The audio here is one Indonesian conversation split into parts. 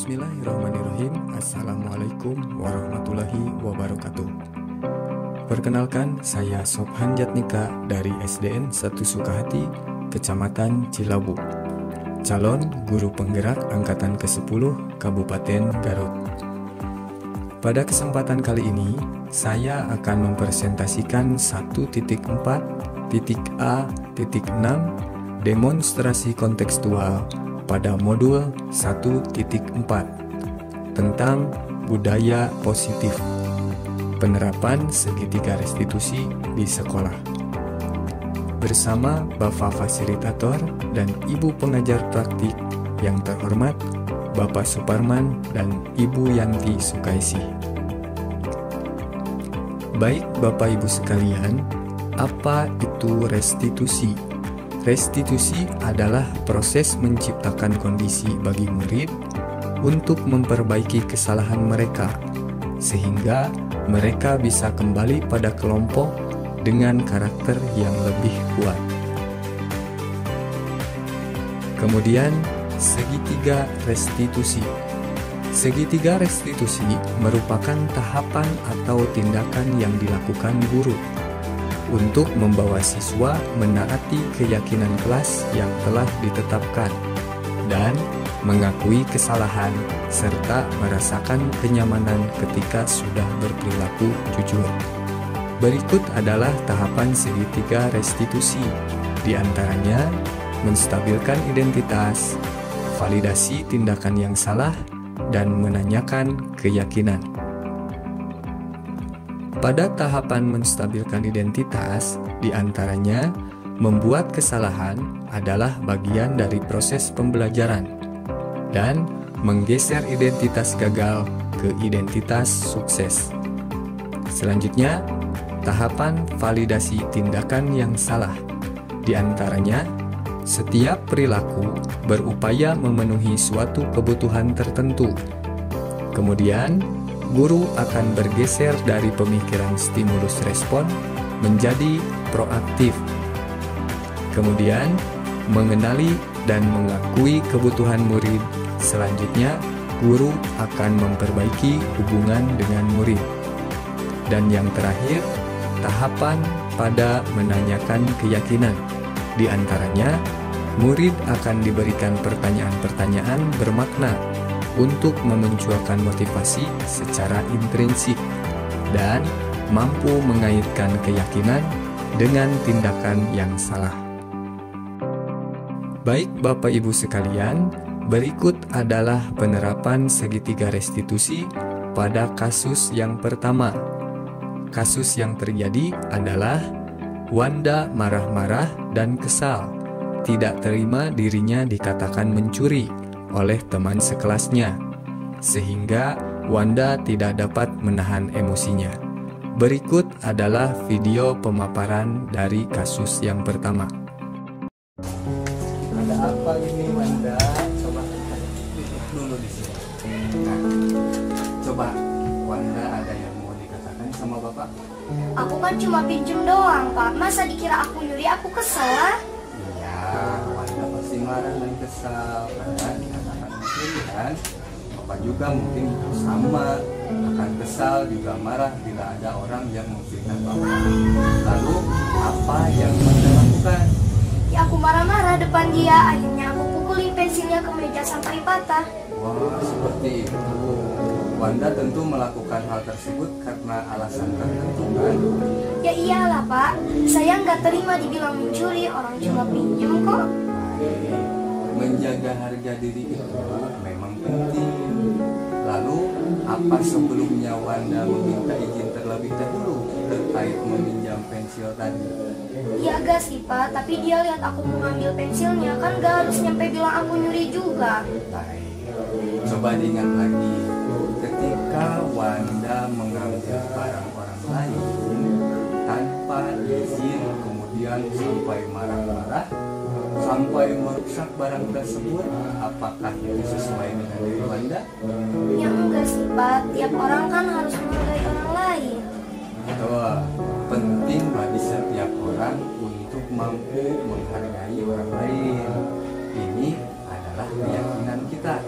Bismillahirrahmanirrahim. Assalamualaikum warahmatullahi wabarakatuh. Perkenalkan, saya Sophan Jatnika dari SDN 1 Sukahati, Kecamatan Cilabu, calon guru penggerak Angkatan ke-10 Kabupaten Garut. Pada kesempatan kali ini, saya akan mempresentasikan 1.4.A.6 demonstrasi kontekstual pada modul 1.4 tentang budaya positif, penerapan segitiga restitusi di sekolah. Bersama Bapak Fasilitator dan Ibu Pengajar Praktik yang terhormat Bapak Suparman dan Ibu Yanti Sukaisi. Baik Bapak Ibu sekalian, apa itu restitusi? Restitusi adalah proses menciptakan kondisi bagi murid untuk memperbaiki kesalahan mereka, sehingga mereka bisa kembali pada kelompok dengan karakter yang lebih kuat. Kemudian, segitiga restitusi. Segitiga restitusi merupakan tahapan atau tindakan yang dilakukan guru untuk membawa siswa menaati keyakinan kelas yang telah ditetapkan dan mengakui kesalahan serta merasakan kenyamanan ketika sudah berperilaku jujur. Berikut adalah tahapan segitiga restitusi, di antaranya menstabilkan identitas, validasi tindakan yang salah, dan menanyakan keyakinan. Pada tahapan menstabilkan identitas, diantaranya membuat kesalahan adalah bagian dari proses pembelajaran dan menggeser identitas gagal ke identitas sukses. Selanjutnya, tahapan validasi tindakan yang salah, diantaranya setiap perilaku berupaya memenuhi suatu kebutuhan tertentu. Kemudian, guru akan bergeser dari pemikiran stimulus respon menjadi proaktif. Kemudian, mengenali dan mengakui kebutuhan murid. Selanjutnya, guru akan memperbaiki hubungan dengan murid. Dan yang terakhir, tahapan pada menanyakan keyakinan. Di antaranya, murid akan diberikan pertanyaan-pertanyaan bermakna untuk memunculkan motivasi secara intrinsik dan mampu mengaitkan keyakinan dengan tindakan yang salah. Baik Bapak Ibu sekalian, berikut adalah penerapan segitiga restitusi pada kasus yang pertama. Kasus yang terjadi adalah Wanda marah-marah dan kesal, tidak terima dirinya dikatakan mencuri oleh teman sekelasnya, sehingga Wanda tidak dapat menahan emosinya. Berikut adalah video pemaparan dari kasus yang pertama. Ada apa ini Wanda? Coba duduk dulu di sini. Nah, coba Wanda ada yang mau dikatakan sama Bapak? Aku kan cuma pinjem doang, Pak. Masa dikira aku nyuri? Aku kesel lah. Iya, Wanda pasti marah dan kesal karena dikatakan mencuri kan. Bapak juga mungkin sama, akan kesal juga marah bila ada orang yang memfitnah Bapak. Lalu apa yang Wanda lakukan? Ya aku marah-marah depan dia. Akhirnya aku pukulin pensilnya ke meja sampai patah. Wah, seperti itu. Wanda tentu melakukan hal tersebut karena alasan tertentu kan? Ya iyalah, Pak. Saya nggak terima dibilang mencuri. Orang cuma pinjem kok. Baik, menjaga harga diri itu memang penting. Lalu, apa sebelumnya Wanda meminta izin terlebih dahulu terkait meminjam pensil tadi? Ya agak sih, Pak. Tapi dia lihat aku mengambil pensilnya. Kan nggak harus nyampe bilang aku nyuri juga. Baik, coba diingat lagi. Ketika Wanda mengambil barang orang lain tanpa izin, kemudian sampai marah-marah, sampai merusak barang tersebut, apakah itu sesuai dengan diri Wanda? Ya enggak sih, Pak. Tiap orang kan harus menghargai orang lain. Betul, penting bagi setiap orang untuk mampu menghargai orang lain. Ini adalah keyakinan kita.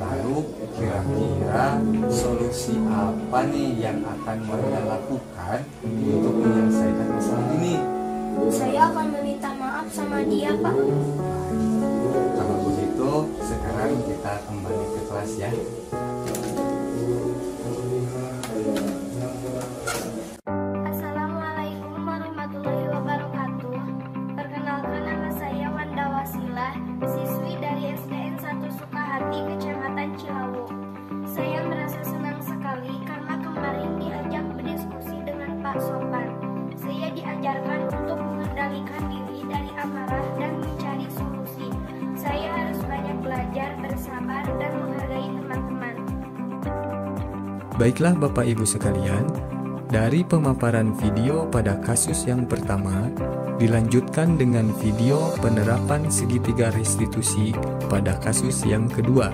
Lalu apa nih yang akan Wardah lakukan untuk menyelesaikan masalah ini? Saya akan meminta maaf sama dia, Pak. Kalau begitu, sekarang kita kembali ke kelas ya. Assalamualaikum warahmatullahi wabarakatuh. Perkenalkan, nama saya Wanda Wasilah, siswi dari SDN 1 Sukahati, Kecamatan Cilawu. Saya merasa senang sekali karena kemarin diajak berdiskusi dengan Pak Sopan. Saya diajarkan untuk mengendalikan diri dari amarah dan mencari solusi. Saya harus banyak belajar, bersabar, dan menghargai teman-teman. Baiklah Bapak Ibu sekalian, dari pemaparan video pada kasus yang pertama, dilanjutkan dengan video penerapan segitiga restitusi pada kasus yang kedua.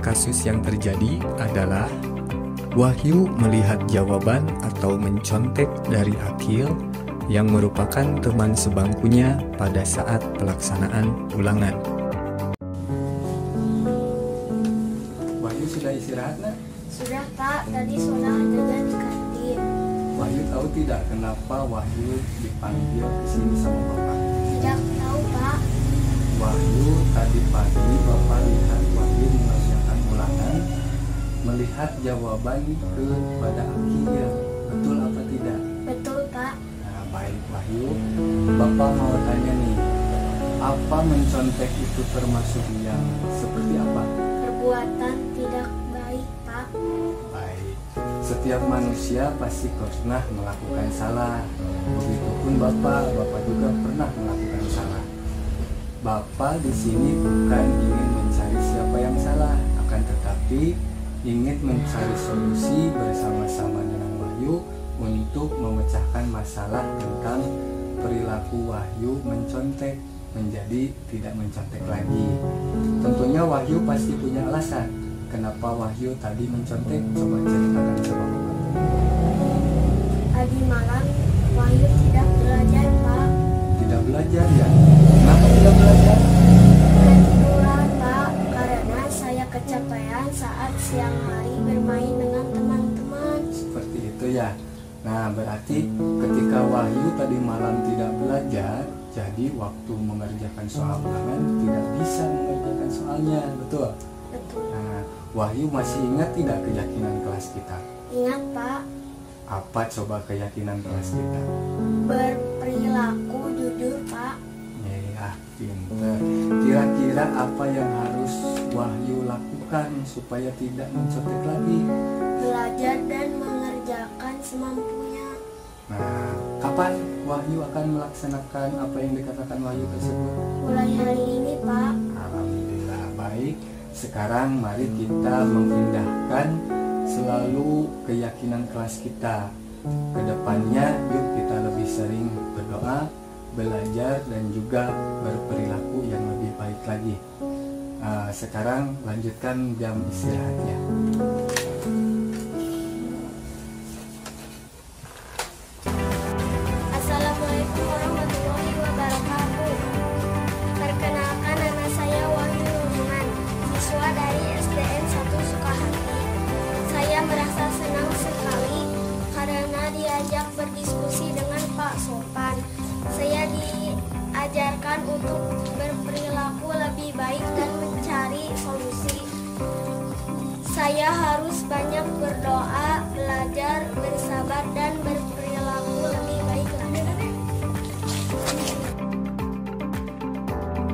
Kasus yang terjadi adalah Wahyu melihat jawaban atau mencontek dari Akil yang merupakan teman sebangkunya pada saat pelaksanaan ulangan. Wahyu sudah istirahat, nak? Sudah, Pak. Tadi sudah jajan di kantin. Wahyu tahu tidak kenapa Wahyu dipanggil ke sini sama Bapak? Tidak tahu, Pak. Wahyu tadi pagi Bapak lihat Wahyu mengerjakan ulangan, melihat jawaban kepada Akil. Betul apa tidak? Betul, Pak. Nah, baik Wahyu, Bapak mau tanya nih, apa mencontek itu termasuk yang seperti apa? Perbuatan tidak baik, Pak. Baik, setiap manusia pasti pernah melakukan salah. Begitupun Bapak juga pernah melakukan salah. Bapak di sini bukan ingin mencari siapa yang salah, akan tetapi ingin mencari solusi bersama-sama dengan Wahyu untuk memecahkan masalah tentang perilaku Wahyu mencontek menjadi tidak mencontek lagi. Tentunya Wahyu pasti punya alasan kenapa Wahyu tadi mencontek. Coba ceritakan sama Bapak. Tadi malam Wahyu tidak belajar, Pak. Tidak belajar ya? Kenapa tidak belajar? Ketiduran, Pak, karena saya kecapean saat siang hari bermain dengan teman-teman. Seperti itu ya. Nah, berarti ketika Wahyu tadi malam tidak belajar, jadi waktu mengerjakan soal ulangan tidak bisa mengerjakan soalnya, betul? Betul. Nah, Wahyu masih ingat tidak keyakinan kelas kita? Ingat, Pak. Apa coba keyakinan kelas kita? Berperilaku jujur, Pak. Ya, pinter. Kira-kira apa yang harus Wahyu lakukan supaya tidak mencontek lagi? Belajar dan mengerjakan semampunya. Nah, kapan Wahyu akan melaksanakan apa yang dikatakan Wahyu tersebut? Mulai hari ini, Pak. Alhamdulillah, baik. Sekarang mari kita mengindahkan selalu keyakinan kelas kita. Kedepannya yuk kita lebih sering berdoa, belajar, dan juga berperilaku yang lebih baik lagi. Sekarang lanjutkan jam istirahatnya. Assalamualaikum warahmatullahi wabarakatuh. Perkenalkan, nama saya Wahyu Luman, siswa dari SDN 1 Sukahati. Saya merasa senang sekali karena diajak berdiskusi dengan Pak Sopan. Saya diajarkan untuk berperilaku lebih baik dan mencari solusi. Saya harus banyak berdoa, belajar, bersabar, dan berperilaku lebih baik lagi.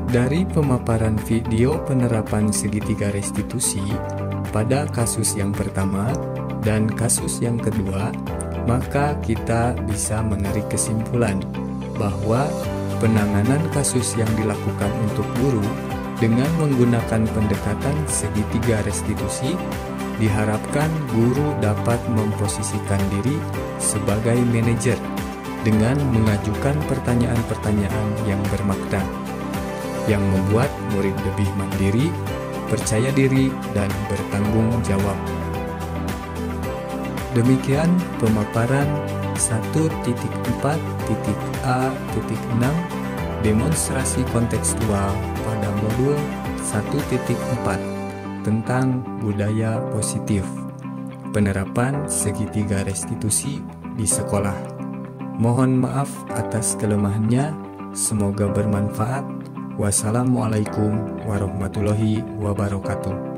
Dari pemaparan video penerapan segitiga restitusi pada kasus yang pertama dan kasus yang kedua, maka kita bisa menarik kesimpulan bahwa penanganan kasus yang dilakukan untuk guru dengan menggunakan pendekatan segitiga restitusi diharapkan guru dapat memposisikan diri sebagai manajer dengan mengajukan pertanyaan-pertanyaan yang bermakna yang membuat murid lebih mandiri, percaya diri, dan bertanggung jawab. Demikian pemaparan 1.4.A.6 demonstrasi kontekstual pada modul 1.4 tentang budaya positif. penerapan segitiga restitusi di sekolah. Mohon maaf atas kelemahannya, semoga bermanfaat. Wassalamualaikum warahmatullahi wabarakatuh.